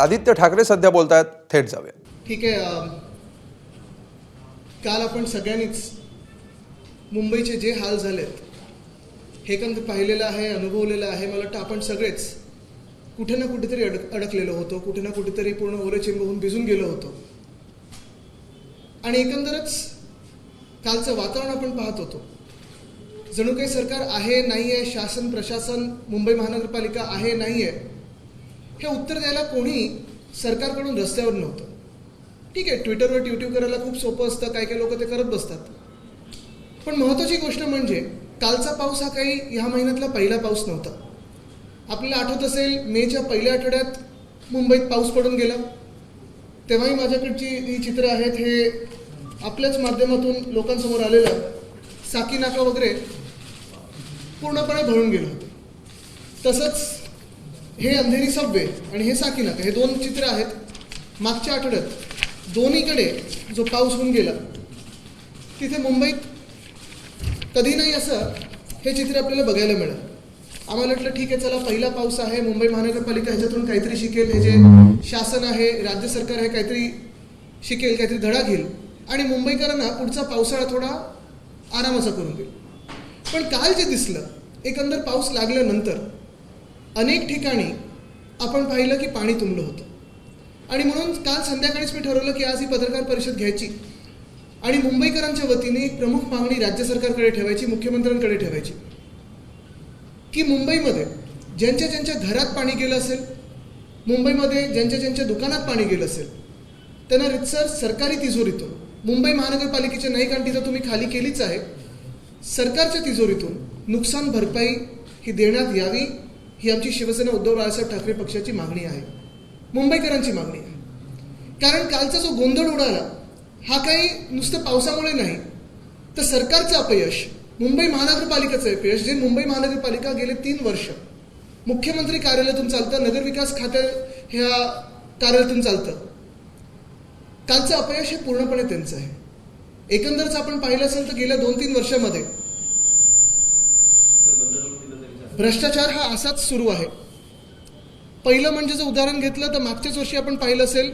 आदित्य ठाकरे सध्या बोलतायत. थेट जाऊया. ठीक आहे. काल आपण सगळ्यांनीच मुंबईचे जे हाल झालेत हे पाहिलेलं आहे, अनुभवलेलं आहे. मला वाटतं आपण सगळेच कुठे ना कुठेतरी अडकलेलो होतो, कुठे ना कुठेतरी पूर्ण ओलेचिंब होऊन भिजून गेलो होतो. आणि एकंदरच कालचं वातावरण आपण पाहत होतो. जणू काही सरकार आहे नाही आहे, शासन प्रशासन मुंबई महानगरपालिका आहे नाही आहे, हे उत्तर द्यायला कोणी सरकारकडून रस्त्यावर नव्हतं. ठीक आहे, ट्विटरवर ट्विट करायला खूप सोपं असतं, काही काही लोक ते करत बसतात. पण महत्त्वाची गोष्ट म्हणजे कालचा पाऊस हा काही ह्या महिन्यातला पहिला पाऊस नव्हता. आपल्याला आठवत असेल, मेच्या पहिल्या आठवड्यात मुंबईत पाऊस पडून गेला. तेव्हाही माझ्याकडची ही चित्र आहेत, हे आपल्याच माध्यमातून लोकांसमोर आलेलं. साकी नाका वगैरे पूर्णपणे भरून गेलं होतं. तसंच हे अंधेरी सबवे आणि हे साकी नाका, हे दोन चित्र आहेत. मागच्या आठवड्यात दोन्हीकडे जो पाऊस होऊन गेला, तिथे मुंबईत कधी नाही असं हे चित्र आपल्याला बघायला मिळालं. आम्हाला वाटलं ठीक आहे, चला पहिला पाऊस आहे, मुंबई महानगरपालिका ह्याच्यातून काहीतरी शिकेल, हे जे शासन आहे, राज्य सरकार आहे, काहीतरी शिकेल, काहीतरी धडा घेईल आणि मुंबईकरांना पुढचा पावसाळा थोडा आरामाचा करून देईल. पण काल जे दिसलं, एकंदर पाऊस लागल्यानंतर अनेक ठिकाणी आपण पाहिलं की पाणी तुंबलं होतं. आणि म्हणून काल संध्याकाळीच मी ठरवलं की आज ही पत्रकार परिषद घ्यायची आणि मुंबईकरांच्या वतीने प्रमुख मागणी राज्य सरकारकडे ठेवायची, मुख्यमंत्र्यांकडे ठेवायची की मुंबईमध्ये ज्यांच्या ज्यांच्या घरात पाणी गेलं असेल, मुंबईमध्ये ज्यांच्या ज्यांच्या दुकानात पाणी गेलं असेल, त्यांना रितसर सरकारी तिजोरीतून, मुंबई महानगरपालिकेच्या नाही कारण तिथं तुम्ही खाली केलीच आहे, सरकारच्या तिजोरीतून नुकसान भरपाई ही देण्यात यावी, ही आमची शिवसेना उद्धव बाळासाहेब ठाकरे पक्षाची मागणी आहे, मुंबईकरांची मागणी आहे. कारण कालचा जो गोंधळ उडाला हा काही नुसतं पावसामुळे नाही, तर सरकारचं अपयश, मुंबई महानगरपालिकेचं अपयश, जे मुंबई महानगरपालिका गेले 3 वर्ष मुख्यमंत्री कार्यालयातून चालतं, नगरविकास खात्या ह्या कार्यालयातून चालतं. कालचं अपयश हे पूर्णपणे त्यांचं आहे. एकंदरच आपण पाहिलं असेल तर गेल्या 2-3 वर्षामध्ये भ्रष्टाचार हा असाच सुरू आहे. पहिलं म्हणजे जर उदाहरण घेतलं तर मागच्याच वर्षी आपण पाहिलं असेल,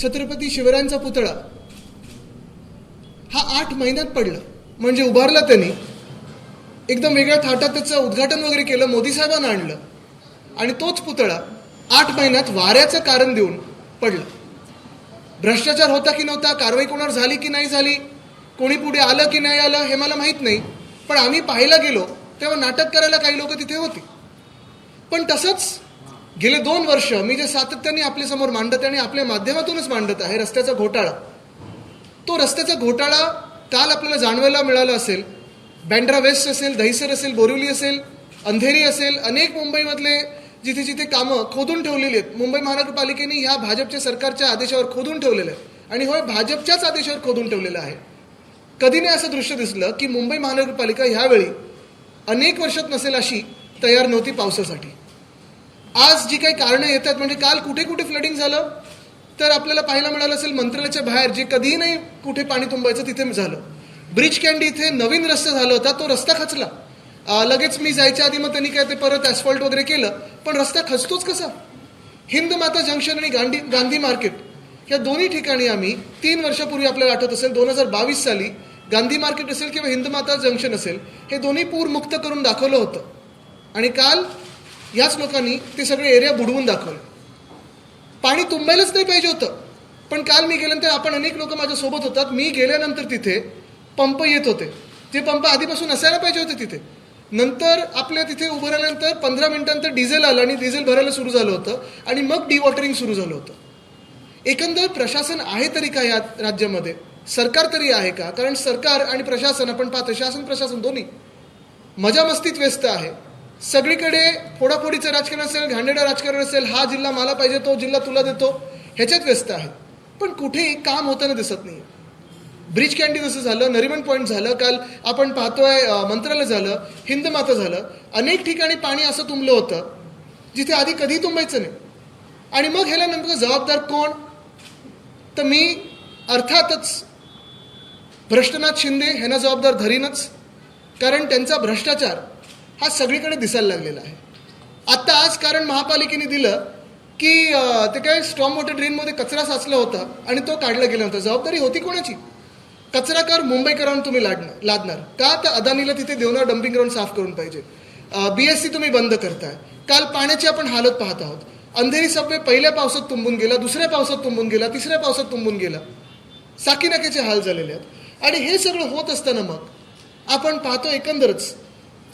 छत्रपती शिवरायांचा पुतळा हा 8 महिन्यात पडला, म्हणजे उभारला त्यांनी, एकदम वेगळ्या थाटात त्याचं उद्घाटन वगैरे केलं, मोदी साहेबांना आणलं आणि तोच पुतळा 8 महिन्यात वाऱ्याचं कारण देऊन पडला. भ्रष्टाचार होता की नव्हता, कारवाई कोणावर झाली की नाही झाली, कोणी पुढे आलं की नाही आलं हे मला माहीत नाही, पण आम्ही पाहायला गेलो तेव्हा नाटक करायला काही लोक तिथे होते. पण तसंच गेले 2 वर्ष मी जे सातत्याने आपल्यासमोर मांडत आणि आपल्या माध्यमातूनच मांडत आहे, रस्त्याचा घोटाळा, तो रस्त्याचा घोटाळा काल आपल्याला जाणवायला मिळाला असेल. बँड्रा वेस्ट असेल, दहिसर असेल, बोरिवली असेल, अंधेरी असेल, अनेक मुंबईमधले जिथे जिथे कामं खोदून ठेवलेली आहेत, मुंबई महानगरपालिकेने ह्या भाजपच्या सरकारच्या आदेशावर खोदून ठेवलेलं आहे. आणि होय, भाजपच्याच आदेशावर खोदून ठेवलेलं आहे. कधी नाही असं दृश्य दिसलं की मुंबई महानगरपालिका ह्यावेळी अनेक वर्षात नसेल अशी तयार नव्हती पावसासाठी. आज जी काही कारणं येतात, म्हणजे काल कुठे कुठे फ्लडिंग झालं तर आपल्याला पाहायला मिळालं असेल, मंत्रालयाच्या बाहेर जे कधीही नाही कुठे पाणी तुंबायचं तिथे झालं. ब्रिज कॅन्डी इथे नवीन रस्ता झाला होता, तो रस्ता खचला. लगेच मी जायच्या आधी मग त्यांनी काय ते परत ॲस्फॉल्ट वगैरे केलं, पण रस्ता खचतोच कसा. हिंद माता जंक्शन आणि गांधी मार्केट या दोन्ही ठिकाणी आम्ही 3 वर्षापूर्वी, आपल्याला आठवत असेल 2022 साली, गांधी मार्केट असेल किंवा हिंद माता जंक्शन असेल, हे दोन्ही पूरमुक्त करून दाखवलं होतं. आणि काल याच लोकांनी ते सगळे एरिया बुडवून दाखवले. पाणी तुंबायलाच नाही पाहिजे होतं, पण काल मी गेल्यानंतर, आपण अनेक लोक माझ्यासोबत होतात, मी गेल्यानंतर तिथे पंप येत होते, जे पंप आधीपासून असायला पाहिजे होते तिथे. नंतर आपल्या तिथे उभं राहिल्यानंतर 15 मिनिटांनंतर डिझेल आलं आणि डिझेल भरायला सुरू झालं होतं आणि मग डिवॉटरिंग सुरू झालं होतं. एकंदर प्रशासन आहे तरी का या राज्यामध्ये, सरकार तरी आहे का? कारण सरकार आणि प्रशासन आपण पाहतो, शासन प्रशासन दोन्ही मजा मस्तीत व्यस्त आहे. सगळीकडे फोडाफोडीचं राजकारण असेल, घाणेरडं राजकारण असेल, हा जिल्हा मला पाहिजे, तो जिल्हा तुला देतो, ह्याच्यात व्यस्त आहे. पण कुठेही काम होताना दिसत नाही. ब्रिज कॅन्डी जसं झालं, नरिमन पॉईंट झालं, काल आपण पाहतोय मंत्रालय झालं, हिंद माता झालं, अनेक ठिकाणी पाणी असं तुंबलं होतं जिथे आधी कधी तुंबायचं नाही. आणि मग ह्याला नेमकं जबाबदार कोण? तर मी अर्थातच भ्रष्टनाथ शिंदे ह्यांना जबाबदार धरीनच, कारण त्यांचा भ्रष्टाचार हा सगळीकडे दिसायला लागलेला आहे. आत्ता आज कारण महापालिकेने दिलं की ते काय स्ट्रॉम वॉटर ड्रेनमध्ये कचरा साचला होता आणि तो काढला गेला होता. जबाबदारी होती कोणाची? कचरा कर मुंबईकरांना तुम्ही लादणार का? तर अदानीला तिथे देवनार डम्पिंग ग्राउंड साफ करून पाहिजे. BSC तुम्ही बंद करताय. काल पाण्याची आपण हालत पाहत आहोत. अंधेरी सबवे पहिल्या पावसात तुंबून गेला, दुसऱ्या पावसात तुंबून गेला, तिसऱ्या पावसात तुंबून गेला. साकीनाक्याचे हाल झालेले आहेत. आणि हे सगळं होत असताना मग आपण पाहतो एकंदरच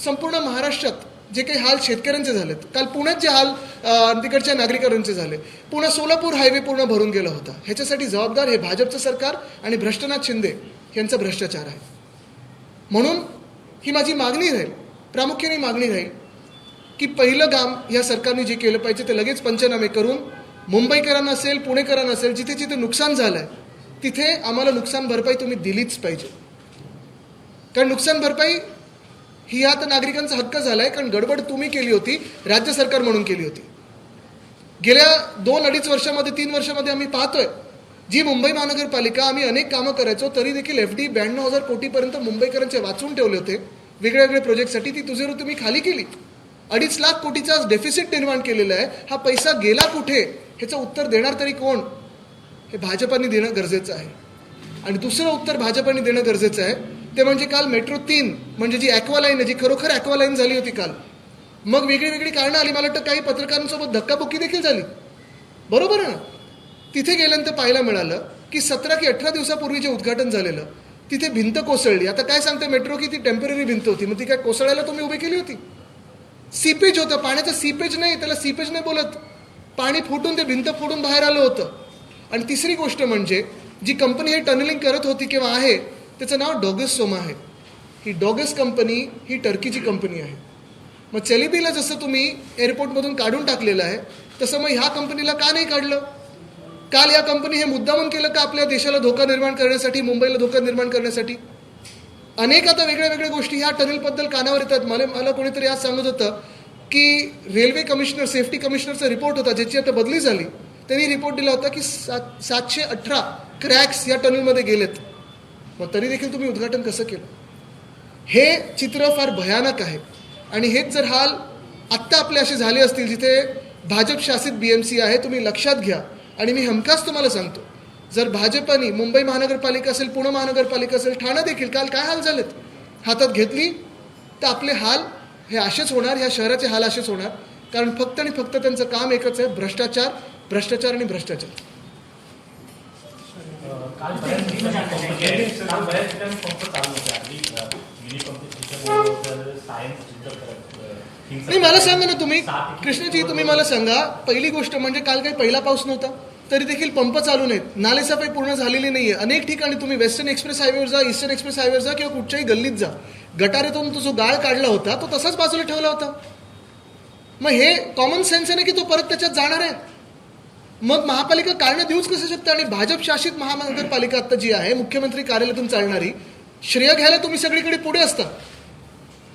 संपूर्ण महाराष्ट्रात जे काही हाल शेतकऱ्यांचे झालेत, काल पुण्यात जे हाल तिकडच्या नागरिकांचे झाले, पुणे सोलापूर हायवे पूर्ण भरून गेला होता. ह्याच्यासाठी जबाबदार हे भाजपचं सरकार आणि भ्रष्टनाथ शिंदे यांचा भ्रष्टाचार आहे. म्हणून ही माझी मागणी राहील, प्रामुख्याने मागणी राहील की पहिलं काम या सरकारने जे केलं पाहिजे ते लगेच पंचनामे करून मुंबईकरांना असेल, पुणेकरांना असेल, जिथे जिथे नुकसान झालं आहे तिथे आम्हाला नुकसान भरपाई तुम्ही दिलीच पाहिजे. कारण नुकसान भरपाई ही आता नागरिकांचा हक्क झाला आहे. कारण गडबड तुम्ही केली होती, राज्य सरकार म्हणून केली होती. गेल्या 2-2.5 वर्षामध्ये 3 वर्षामध्ये आम्ही पाहतोय जी मुंबई महानगरपालिका आम्ही अनेक कामं करायचो तरी देखील FD 92,000 कोटीपर्यंत मुंबईकरांचे वाचून ठेवले होते वेगळ्या वेगळ्या प्रोजेक्टसाठी. ती तुझे तुम्ही खाली केली. 2.5 लाख कोटीचा डेफिसिट निर्माण केलेला आहे. हा पैसा गेला कुठे ह्याचं उत्तर देणार तरी कोण? हे भाजपाने देणं गरजेचं आहे. आणि दुसरं उत्तर भाजपाने देणं गरजेचं आहे ते म्हणजे काल मेट्रो 3 म्हणजे जी ॲक्वालाईन आहे, जी खरोखर ॲक्वालाईन झाली होती काल, मग वेगळी वेगळी कारणं आली. मला वाटतं काही पत्रकारांसोबत धक्काबुक्की देखील झाली. बरोबर आहे ना? तिथे गेल्यानंतर पाहायला मिळालं की 17 की 18 दिवसापूर्वी जे उद्घाटन झालेलं तिथे भिंत कोसळली. आता काय सांगते मेट्रो की ती टेम्पररी भिंत होती, मग ती काय कोसळायला तुम्ही उभी केली होती? सीपेज होतं, पाण्याचं सीपेज नाही, त्याला सीपेज नाही बोलत. पाणी फुटून ते भिंत फुटून बाहेर आलं होतं. आणि तिसरी गोष्ट म्हणजे जी कंपनी हे टनलिंग करत होती किंवा आहे त्याचं नाव डॉगस सोमा आहे. ही डॉगस कंपनी ही टर्कीची कंपनी आहे. मग चेलिबीला जसं तुम्ही एअरपोर्टमधून काढून टाकलेलं आहे तसं मग ह्या कंपनीला का नाही काढलं? काल या कंपनी हे मुद्दामून केलं का? आपल्या देशाला धोका निर्माण करण्यासाठी, मुंबईला धोका निर्माण करण्यासाठी. अनेक आता वेगळ्या वेगळ्या गोष्टी ह्या टनेलबद्दल कानावर येतात. मला कोणीतरी आज सांगत होतं की रेल्वे कमिशनर, सेफ्टी कमिशनरचा रिपोर्ट होता ज्याची आता बदली झाली. त्यांनी रिपोर्ट दिला होता की 718 क्रॅक्स या टनेलमध्ये गेलेत. मग तरी देखील तुम्ही उद्घाटन कसं केलं? हे चित्र फार भयानक आहे. आणि हेच जर हाल आत्ता आपले असे झाले असतील जिथे भाजप शासित BMC आहे, तुम्ही लक्षात घ्या. आणि मी हमखास तुम्हाला सांगतो, जर भाजपाने मुंबई महानगरपालिका असेल, पुणे महानगरपालिका असेल, ठाणे देखील काल काय हाल झालेत हातात घेतली तर आपले हाल हे असेच होणार, ह्या शहराचे हाल असेच होणार. कारण फक्त आणि फक्त त्यांचं काम एकच आहे, भ्रष्टाचार, भ्रष्टाचार आणि भ्रष्टाचार. नाही, मला सांगा ना तुम्ही कृष्णाजी, तुम्ही मला सांगा, पहिली गोष्ट म्हणजे काल काही पहिला पाऊस नव्हता तरी देखील पंप चालू नाहीत, नालेसफाई पूर्ण झालेली नाहीये. अनेक ठिकाणी तुम्ही वेस्टर्न एक्सप्रेस हायवेवर जा, ईस्टर्न एक्सप्रेस हायवेवर जा किंवा कुठच्याही गल्लीत जा, गटारीतून तो जो गाळ काढला होता तो तसाच बाजूला ठेवला होता. मग हे कॉमन सेन्स आहे ना की तो परत त्याच्यात जाणार आहे. मग महापालिका काढणं देऊच कसं शकतं? आणि भाजप शासित महानगरपालिका आता जी आहे मुख्यमंत्री कार्यालयातून चालणारी, श्रेय घ्यायला तुम्ही सगळीकडे पुढे असता.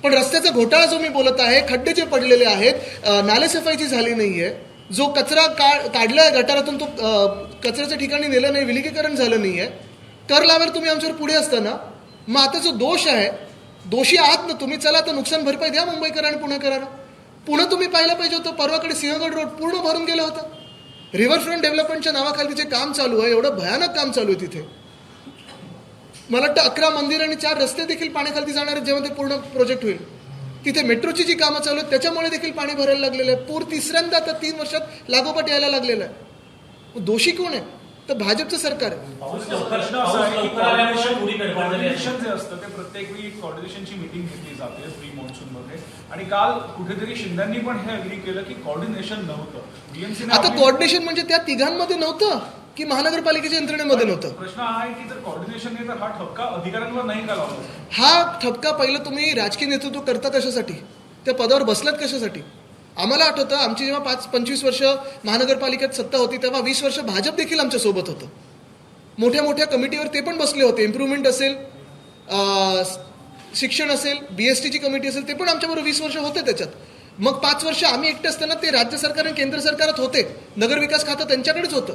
पण रस्त्याचा घोटाळा जो मी बोलत आहे, खड्डे जे पडलेले आहेत, नालेसफाईची झाली नाहीये, जो कचरा काढलाय गटारातून तो कचऱ्याच्या ठिकाणी नेलं नाही, विलगीकरण झालं नाहीये, कर लावायला तुम्ही आमच्यावर पुढे असताना मग आता जो दोष आहे, दोषी आहात ना तुम्ही, चला आता नुकसान भरपाई द्या मुंबईकरांना आणि पुणेकरांना. पुणे तुम्ही पाहायला पाहिजे होतं, परवाकडे सिंहगड रोड पूर्ण भरून गेला होता. रिव्हरफ्रंट डेव्हलपमेंटच्या नावाखाली जे काम चालू आहे, एवढं भयानक काम चालू आहे तिथे. मला वाटतं 11 मंदिर आणि 4 रस्ते देखील पाण्याखाली जाणार आहेत जेव्हा ते पूर्ण प्रोजेक्ट होईल. तिथे मेट्रोची जी कामं चालू आहेत त्याच्यामुळे देखील पाणी भरायला लागलेलं आहे. पूर तिसऱ्यांदा आता 3 वर्षात लागोपाठ यायला लागलेला आहे. दोषी कोण आहे? तर भाजपचं सरकार आहे. कॉर्डिनेशन जे असतं ते प्रत्येक वेळी कॉर्डिनेशनची मीटिंग घेतली जाते प्री मॉन्सून मध्ये, आणि काल कुठेतरी शिंदेंनी पण हे अग्री केलं की कॉर्डिनेशन नव्हतं. BMC आता कॉर्डिनेशन म्हणजे त्या तिघांमध्ये नव्हतं की महानगरपालिकेच्या यंत्रणेमध्ये नव्हतं? प्रश्न हा आहे की जर कॉर्डिनेशन नाही तर हा ठपका अधिकाऱ्यांवर नाही का लावला? हा ठपका पहिलं तुम्ही राजकीय नेतृत्व करता कशासाठी? त्या पदावर बसलात कशासाठी? आम्हाला आठवतं आमची जेव्हा 25 वर्ष महानगरपालिकेत सत्ता होती तेव्हा 20 वर्ष भाजप देखील आमच्या सोबत होतं. मोठ्या मोठ्या कमिटीवर ते पण बसले होते. इम्प्रुव्हमेंट असेल, शिक्षण असेल, BSTची कमिटी असेल, ते पण आमच्याबरोबर 20 वर्ष होते त्याच्यात. मग 5 वर्ष आम्ही एकटे असताना ते राज्य सरकार आणि केंद्र सरकारात होते, नगरविकास खातं त्यांच्याकडेच होतं.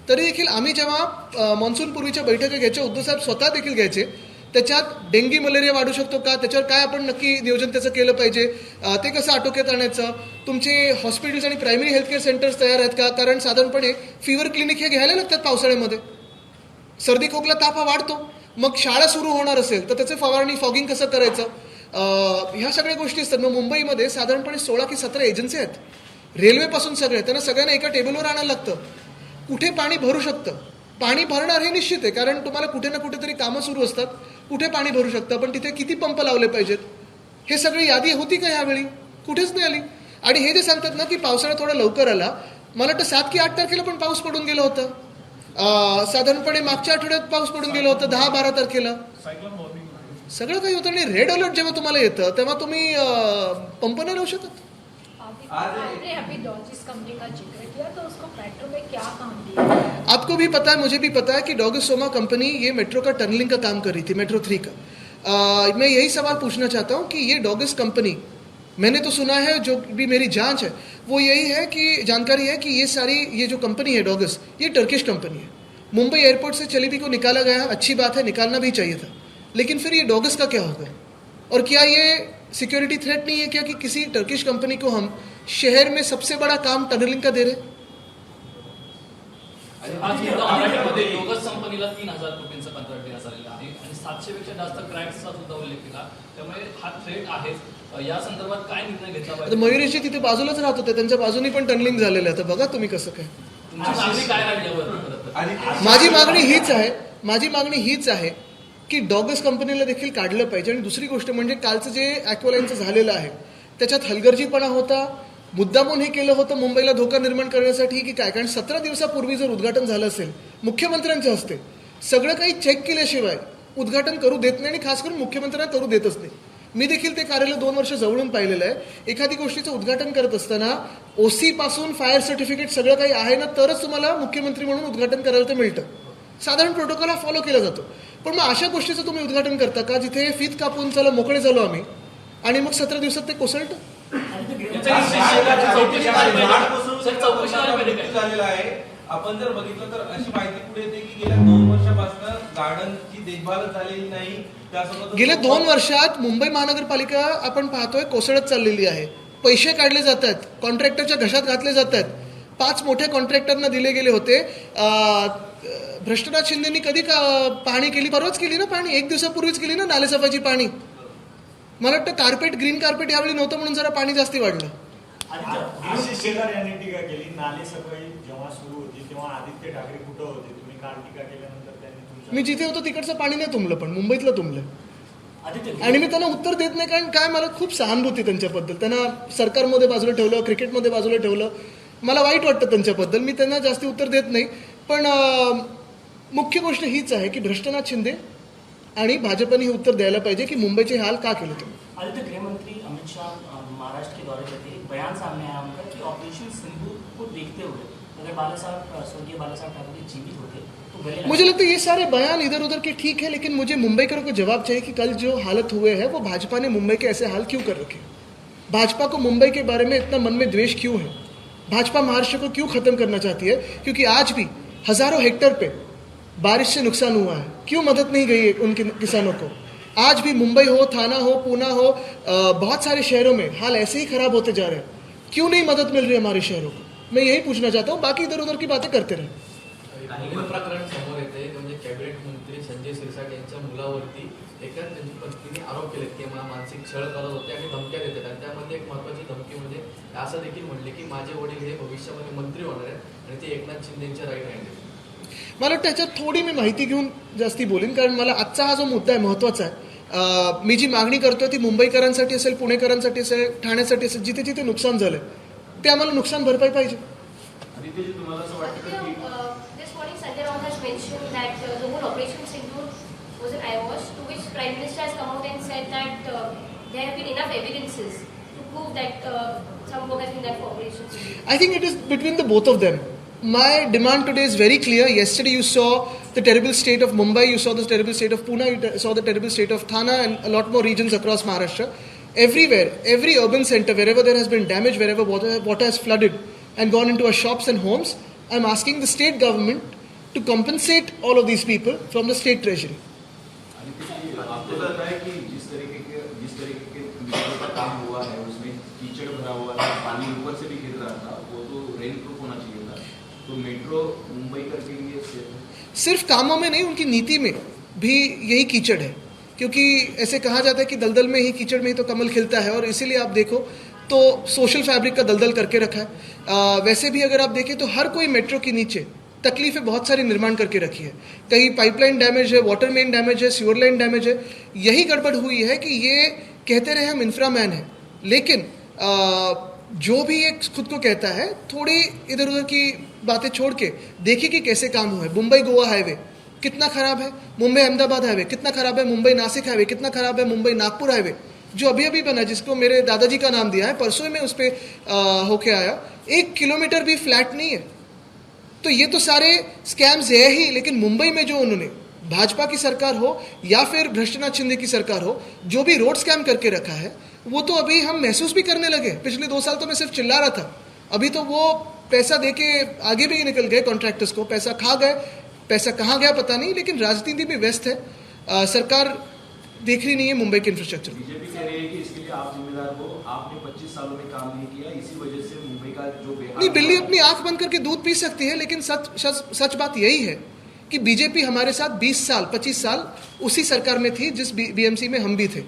तरी देखील आम्ही जेव्हा मॉन्सून पूर्वीच्या बैठका घ्यायच्या, उद्धव साहेब स्वतः देखील घ्यायचे, त्याच्यात डेंगी मलेरिया वाढू शकतो का, त्याच्यावर काय आपण नक्की नियोजन त्याचं केलं पाहिजे, ते कसं आटोक्यात आणायचं, तुमचे हॉस्पिटल्स आणि प्रायमरी हेल्थ केअर सेंटर्स तयार आहेत का, कारण साधारणपणे फीवर क्लिनिक हे घ्यायला लागतात पावसाळ्यामध्ये. सर्दी खोकला ताप हा वाढतो, मग शाळा सुरू होणार असेल तर त्याचे फवारणी फॉगिंग कसं करायचं, ह्या सगळ्या गोष्टी असतात. मग मुंबईमध्ये साधारणपणे 16 की 17 एजन्सी आहेत, रेल्वेपासून सगळे, त्यांना सगळ्यांना एका टेबलवर आणायला लागतं. कुठे पाणी भरू शकतं, पाणी भरणार हे निश्चित आहे, कारण तुम्हाला कुठे ना कुठेतरी कामं सुरू असतात, कुठे पाणी भरू शकतं, पण तिथे किती पंप लावले पाहिजेत, हे सगळी यादी होती का यावेळी? कुठेच नाही आली. आणि हे जे सांगतात ना की पावसाळा थोडा लवकर आला, मला वाटतं 7 की 8 तारखेला पण पाऊस पडून गेला होता, साधारणपणे मागच्या आठवड्यात पाऊस पडून गेला होता 10-12 तारखेला. सगळं काही होतं. आणि रेड अलर्ट जेव्हा तुम्हाला येतं तेव्हा तुम्ही पंप नाही लावू शकत. आपने अभी डॉजिस कंपनी का जिक्र किया, तो उसको मेट्रो में क्या काम दिया? आपको भी पता है, मुझे भी पता है कि डॉगिस सोमा कंपनी ये मेट्रो का टनलिंग का काम कर रही थी, मेट्रो 3 का. मैं यही सवाल पूछना चाहता हूँ कि ये डॉगिस कंपनी, मैंने तो सुना है, जो भी मेरी जांच है वो यही है कि जानकारी है कि ये जो कंपनी है डॉगिस, ये टर्किश कंपनी है. मुंबई एयरपोर्ट से चलीबी को निकाला गया, अच्छी बात है, निकालना भी चाहिए था, लेकिन फिर ये डॉगिस का क्या होगा? और क्या ये सिक्योरिटी थ्रेट नहीं है क्या कि किसी टर्किश कंपनी को हम शहर में सबसे बड़ा काम टनलिंग का दे रहे? मराठीमध्ये डोगस कंपनीला 3,000 कोटींचं कंत्राट देण्यात आलेलं आहे आणि 700 पेक्षा जास्त क्रॅक्सचा सुद्धा उल्लेख केला. त्यामुळे हा थ्रेट आहेच. या संदर्भात काय निर्णय घेतला आता पाहिजे? मयुरेशजी तिथे बाजूलाच राहत होते, त्यांच्या बाजूनी पण टनलिंग झालेलं आहे. तर बघा तुम्ही कसं काय. तुमची मागणी काय राहिल्यावर? माझी मागणी हीच आहे की डॉगस कंपनीला देखील काढलं पाहिजे. आणि दुसरी गोष्ट म्हणजे कालचं जे ॲक्वालाईनचं झालेलं आहे त्याच्यात हलगर्जीपणा होता, मुद्दामून हे केलं होतं मुंबईला धोका निर्माण करण्यासाठी की काय. कारण 17 दिवसापूर्वी जर उद्घाटन झालं असेल मुख्यमंत्र्यांच्या हस्ते, सगळं काही चेक केल्याशिवाय उद्घाटन करू देत नाही, आणि खास करून मुख्यमंत्र्यांना करू देतच नाही. मी देखील ते कार्यालय 2 वर्ष जवळून पाहिलेलं आहे. एखादी गोष्टीचं उद्घाटन करत असताना OC पासून फायर सर्टिफिकेट सगळं काही आहे ना, तरच तुम्हाला मुख्यमंत्री म्हणून उद्घाटन करायला ते मिळतं. साधारण प्रोटोकॉल हा फॉलो केला जातो. पण मग अशा गोष्टीचं तुम्ही उद्घाटन करता का जिथे फीत कापून चला मोकळे झालो आम्ही, आणि मग 17 दिवसात ते कोसळतं? झालेला आहे. आपण जर बघितलं तर अशी माहिती पुढे येते की गेल्या 2 वर्षापासून गार्डनची देखभाल झालेली नाही. गेल्या 2 वर्षात मुंबई महानगरपालिका आपण पाहतोय कोसळत चाललेली आहे. पैसे काढले जात आहेत, कॉन्ट्रॅक्टरच्या घशात घातले जात आहेत. 5 मोठ्या कॉन्ट्रॅक्टरना दिले गेले होते. भ्रष्टराज शिंदेनी कधी पाहणी केली? परवाच केली ना पाहणी, 1 दिवसापूर्वीच केली ना नालेसफाईची पाहणी. मला वाटतं ग्रीन कार्पेट यावेळी नव्हतं म्हणून जरा पाणी जास्ती वाढलं. आशिष शेलार यांनी टीका केली, नालेसफाई जेव्हा सुरू होती तेव्हा आदित्य ठाकरे कुठं होते? तुम्ही काल टीका केल्यानंतर त्यांनी मी जिथे होतो तिकडचं पाणी नाही तुंबलं, पण मुंबईतलं तुंबलं. आणि मी त्यांना उत्तर देत नाही, कारण काय, मला खूप सहानुभूती त्यांच्याबद्दल. त्यांना सरकारमध्ये बाजूला ठेवलं, क्रिकेटमध्ये बाजूला ठेवलं, मला वाईट वाटतं त्यांच्याबद्दल. मी त्यांना जास्ती उत्तर देत नाही. पण मुख्य गोष्ट हीच आहे की भ्रष्टनाथ शिंदे आणि भाजपने हे उत्तर द्यायला पाहिजे की मुंबईचे हाल का केले तुम्ही. आदित्य, गृहमंत्री अमित शाह महाराष्ट्र के दौरे पर थे. एक बयान सामने आया उनका कि ऑपरेशन सिंदूर को देखते हुए अगर स्वर्गीय बाला साहब ठाकरे जीवित होते तो गले मुझे लगता है ये सारे बयान इधर उधर के ठीक है, लेकिन मुझे मुंबईकरों को जवाब चाहिए कि कल जो हालत हुए हैं वो भाजपा ने मुंबई के ऐसे हाल क्यों कर रखे. भाजपा को मुंबई के बारे में इतना मन में द्वेष क्यों है? भाजपा महाराष्ट्र को क्यों खत्म करना चाहती है? क्योंकि आज भी हजारों हेक्टेयर पे बारिश से नुकसान हुआ है. क्यों मदद नहीं गई है उन किसानों को? आज भी मुंबई हो, थाना हो, पूना हो, बहुत सारे शहरों में हाल ऐसे ही खराब होते जा रहे हैं. क्यों नहीं मदद मिल रही है हमारे शहरों को? मैं यही पूछना चाहता हूँ. बाकी इधर उधर की बातें करते रहे. प्रकरण समोर येते म्हणजे कॅबिनेट मंत्री संजय सिरसाट यांच्या मुलावरती एका त्यांच्या पत्नीने आरोप केले की मला मानसिक छळ करत होते आणि धमक्या देतात. आणि त्यामध्ये एक महत्त्वाची धमकी म्हणजे असं देखील म्हणले की माझे वडील हे भविष्यामध्ये मंत्री होणार आहेत आणि ते एकनाथ शिंदेच्या राईट हँड आहेत. मला वाटतं त्याच्यात थोडी मी माहिती घेऊन जास्ती बोलीन, कारण मला आजचा हा जो मुद्दा आहे महत्त्वाचा आहे. मी जी मागणी करतोय ती मुंबईकरांसाठी असेल, पुणेकरांसाठी असेल, ठाण्यासाठी असेल, जिथे जिथे नुकसान झालंय ते आम्हाला नुकसान भरपाई पाहिजे. तुम्हाला असं वाटतं की This morning Sanjay Raut has mentioned that the whole Operation Sindoor was an eyewash, to which Prime Minister has come out and said that there have been enough evidences to prove that some work has been done for Operation Sindoor. I think it is between the both of them. My demand today is very clear. Yesterday you saw the terrible state of Mumbai, you saw the terrible state of Pune, you saw the terrible state of Thana and a lot more regions across Maharashtra. Everywhere, every urban center, wherever there has been damage, wherever water has flooded and gone into our shops and homes, I am asking the state government to compensate all of these people from the state treasury. बोला जाता है कि जिस तरीके के metro का काम हुआ है उसमें कीचड़ भरा हुआ था, पानी ऊपर से भी गिर रहा था, वो तो रेन प्रूफ होना चाहिए था। तो मेट्रो मुंबई के लिए सेफ है? सिर्फ कामों में नहीं, उनकी नीति में भी यही कीचड़ है, क्योंकि ऐसे कहा जाता है कि दलदल में ही, कीचड़ में ही तो कमल खिलता है, और इसीलिए आप देखो तो सोशल फैब्रिक का दलदल करके रखा है। वैसे भी अगर आप देखें तो हर कोई मेट्रो के नीचे तकलीफें बहुत सारी निर्माण करके रखी है। कहीं पाइपलाइन डैमेज है, वाटर मेन डैमेज है, सीवर लाइन डैमेज है। यही गड़बड़ हुई है कि ये कहते रहे हम इंफ्रामैन हैं, लेकिन जो भी ये खुद को कहता है, थोड़ी इधर उधर की बातें छोड़ के देखिए कि कैसे काम हुआ है। मुंबई गोवा हाईवे कितना खराब है, मुंबई अहमदाबाद हाईवे कितना खराब है, मुंबई नासिक हाईवे कितना खराब है, मुंबई नागपुर हाईवे जो अभी अभी बना, जिसको मेरे दादाजी का नाम दिया है, परसों में उस पर होके आया, 1 किलोमीटर भी फ्लैट नहीं है। तो ये तो सारे स्कैम्स है ही, लेकिन मुंबई में जो उन्होंने, भाजपा की सरकार हो या फिर भ्रष्टनाथ शिंदे की सरकार हो, जो भी रोड स्कैम करके रखा है, वो तो अभी हम महसूस भी करने लगे। पिछले 2 साल तो मैं सिर्फ चिल्ला रहा था, अभी तो वो पैसा दे के आगे भी निकल गए, कॉन्ट्रैक्टर्स को पैसा खा गए। पैसा कहाँ गया पता नहीं, लेकिन राजनीति में व्यस्त है। सरकार देख रही नहीं है मुंबई के इंफ्रास्ट्रक्चर। बीजेपी कह रही है कि इसके लिए आप जिम्मेदार हो, आपने 25 सालों में काम नहीं किया, इसी वजह से मुंबई का जो बेहाल। नहीं, बिल्ली अपनी आंख बंद करके दूध पी सकती है, लेकिन सच बात यही है कि बीजेपी हमारे साथ 20 साल 25 साल उसी सरकार में थी जिस बीएमसी में हम भी थे।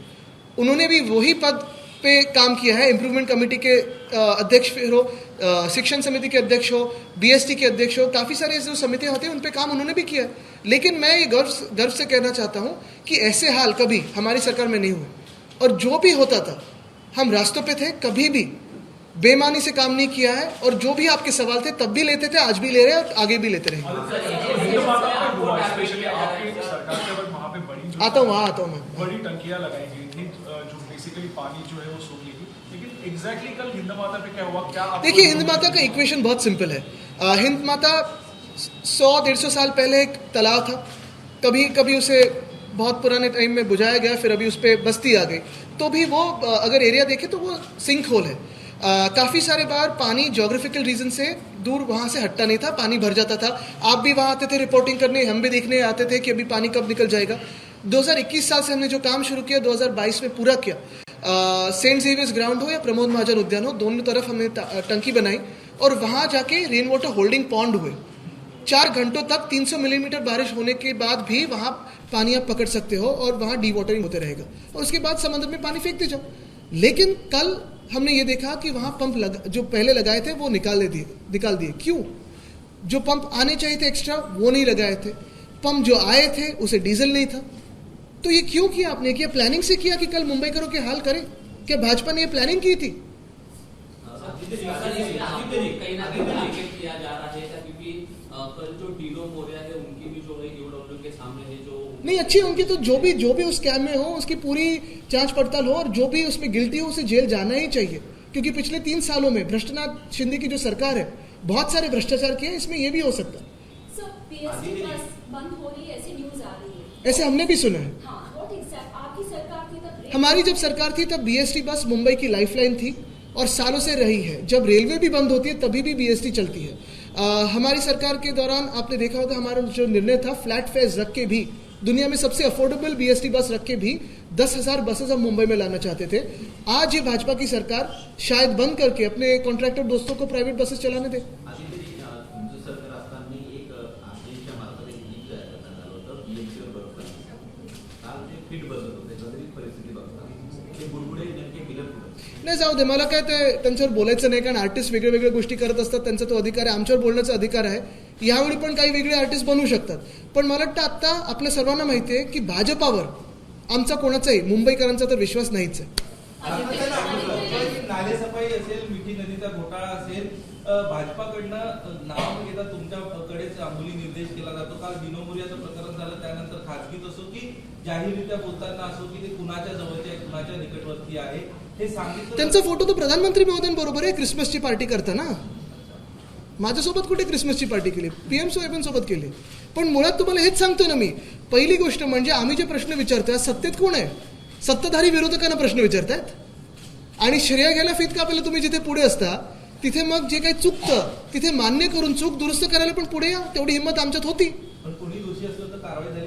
उन्होंने भी वही पद पे काम किया है, इम्प्रूवमेंट कमेटी के अध्यक्ष हो, शिक्षण समिति के अध्यक्ष हो, बीएसटी के अध्यक्ष हो, काफ़ी सारे जो समितियां होती हैं उन पे काम उन्होंने भी किया है। लेकिन मैं ये गर्व से कहना चाहता हूँ कि ऐसे हाल कभी हमारी सरकार में नहीं हुए, और जो भी होता था हम रास्तों पे थे, कभी भी बेईमानी से काम नहीं किया है, और जो भी आपके सवाल थे तब भी लेते थे, आज भी ले रहे हैं और आगे भी लेते रहेंगे। आता हूँ, वहाँ आता हूँ मैं। बड़ी टंकियां लगाई गई थी जो बेसिकली पानी जो है वो सोख लेगी, लेकिन एग्जैक्टली कल हिंद माता पे क्या हुआ, क्या देखिए, हिंद माता का इक्वेशन बहुत सिंपल है। हिंद माता 100-150 साल पहले एक तालाब था, कभी उसे बहुत पुराने टाइम में बुझाया गया, फिर अभी उस पर बस्ती आ गई, तो भी वो अगर एरिया देखे तो वो सिंक होल है। काफ़ी सारे बार पानी ज्योग्राफिकल रीजन से दूर वहाँ से हटता नहीं था, पानी भर जाता था। आप भी वहाँ आते थे रिपोर्टिंग करने, हम भी देखने आते थे कि अभी पानी कब निकल जाएगा। 2021 साल से हमने जो काम शुरू किया 2022 में पूरा किया। सेंट जेवियर्स ग्राउंड हो या प्रमोद महाजन उद्यान हो, दोनों तरफ हमने टंकी बनाई, और वहाँ जाके रेन वाटर होल्डिंग पॉन्ड हुए। 4 घंटों तक 300 मिलीमीटर बारिश होने के बाद भी वहाँ पानी आप पकड़ सकते हो, और वहाँ डी वाटरिंग होते रहेगा, और उसके बाद समुद्र में पानी फेंकते जाओ। लेकिन कल हमने ये देखा कि वहाँ पंप जो पहले लगाए थे वो निकाल दिए। क्यों? जो पंप आने चाहिए थे एक्स्ट्रा वो नहीं लगाए थे, पंप जो आए थे उसे डीजल नहीं था। तो ये क्यों किया आपने? क्या प्लानिंग से किया कि कल मुंबई करो के हाल करे? क्या भाजपा ने ये प्लानिंग की थी? कहीं ना कहीं किया जा रहा है, क्योंकि कल जो डीलो मोरिया है उनकी भी जो है ईओडब्ल्यू के सामने है, जो नहीं अच्छी उनकी, तो जो भी उस स्कैम में हो उसकी पूरी जांच पड़ताल हो, और जो भी उसमें गिल्टी हो उसे जेल जाना ही चाहिए, क्योंकि पिछले 3 सालों में भ्रष्टनाथ शिंदे की जो सरकार है बहुत सारे भ्रष्टाचार किए, इसमें ये भी हो सकता है। बंद हो रही है ऐसी न्यूज आ रही है, ऐसे हमने भी सुना है। आपकी सरकार थी तब, हमारी जब सरकार थी तब बीएसटी बस मुंबई की लाइफलाइन थी और सालों से रही है। जब रेलवे भी बंद होती है तभी भी बीएसटी चलती है। हमारी सरकार के दौरान आपने देखा होगा हमारा जो निर्णय था, फ्लैट फेयर रख के भी, दुनिया में सबसे अफोर्डेबल बीएसटी बस रख के भी 10,000 बसेस हम मुंबई में लाना चाहते थे। आज ये भाजपा की सरकार शायद बंद करके अपने कॉन्ट्रैक्टर दोस्तों को प्राइवेट बसेस चलाने दे। नाही जाऊ दे, मला काय ते त्यांच्यावर बोलायचं नाही, कारण आर्टिस्ट वेगळ्या वेगळ्या गोष्टी करत असतात, त्यांचा तो अधिकार आहे, आमच्यावर बोलण्याचा अधिकार आहे। यावेळी पण काही वेगळे आर्टिस्ट बनवू शकतात, पण मला वाटतं आता आपल्या सर्वांना माहिती आहे की भाजपावर आमचा कोणाचाही, मुंबईकरांचा तर विश्वास नाहीच आहे। नालेसफाई असेल, मिठी नदीचा घोटाळा असेल, भाजपाकडनं नाव घेता तुमच्याकडेच अंमली निर्देश केला जातो। काल दिनो मोरियाचं प्रकरण झालं, त्यानंतर खासगीत असो की जाहीररित्या बोलताना असो की ते कुणाच्या जवळचे आहे, कुणाच्या निकटवर्ती आहे हे सांगितलं। त्यांचा फोटो तो प्रधानमंत्री महोदयांबरोबर आहे क्रिसमसची पार्टी करताना। माझ्यासोबत कुठे क्रिसमसची पार्टी केली? पीएम सोबत केली। पण मुळात तुम्हाला हेच सांगतो ना मी, पहिली गोष्ट म्हणजे आम्ही जे प्रश्न विचारतोय, सत्तेत कोण आहे? सत्ताधारी विरोधकांना प्रश्न विचारतायत, आणि श्रेय घ्यायला फित का आपल्याला? तुम्ही जिथे पुढे असता तिथे मग जे काही चुकतं तिथे मान्य करून चूक दुरुस्त करायला पण पुढे या, तेवढी हिंमत आमच्यात होती।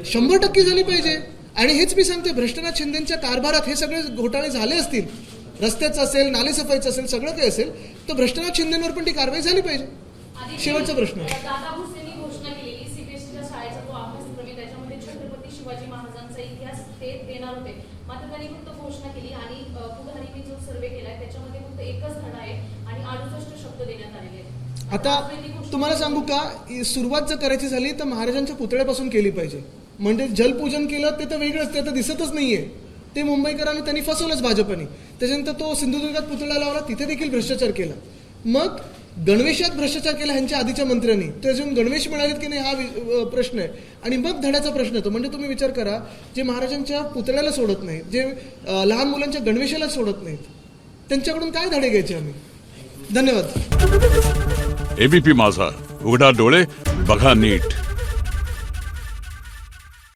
100% झाली पाहिजे। आणि हेच मी सांगते, भ्रष्टनाथ शिंदेच्या कारभारात हे सगळे घोटाळे झाले असतील, रस्त्याचं असेल, नालेसफाईचं असेल, सगळं काही असेल, तर भ्रष्टनाथ शिंदेवर पण ती कारवाई झाली पाहिजे. शेवटचा प्रश्न. दादा भुसेंनी घोषणा केलेली सीबीएसईच्या शाळेचा तो अभ्यासक्रम आहे, त्याच्यामध्ये छत्रपती शिवाजी महाराजांचा इतिहास ते देणार होते. मात्र त्यांनी फक्त घोषणा केली आणि पुढारीने जो सर्वे केलाय त्याच्यामध्ये फक्त एकच धडा आहे आणि 68 शब्द देण्यात आलेले आहेत. आता तुम्हाला सांगू का, सुरुवात जर करायची झाली तर महाराजांच्या पुतळ्यापासून केली पाहिजे. म्हणजे जलपूजन केलं ते तर वेगळंच, ते तर दिसतच नाहीये. ते मुंबईकरांनी त्यांनी फसवलंच भाजपने. त्याच्यानंतर तो सिंधुदुर्गात पुतळा लावला, तिथे देखील भ्रष्टाचार केला. मग गणवेशात भ्रष्टाचार केला ह्यांच्या आधीच्या मंत्र्यांनी, ते अजून गणवेश मिळालेत की नाही हा प्रश्न आहे. आणि मग धड्याचा प्रश्न येतो. म्हणजे तुम्ही विचार करा, जे महाराजांच्या पुतळ्याला सोडत नाहीत, जे लहान मुलांच्या गणवेशाला सोडत नाहीत, त्यांच्याकडून काय धडे घ्यायचे आम्ही? धन्यवाद. एबीपी माझा, उघडा डोळे बघा नीट.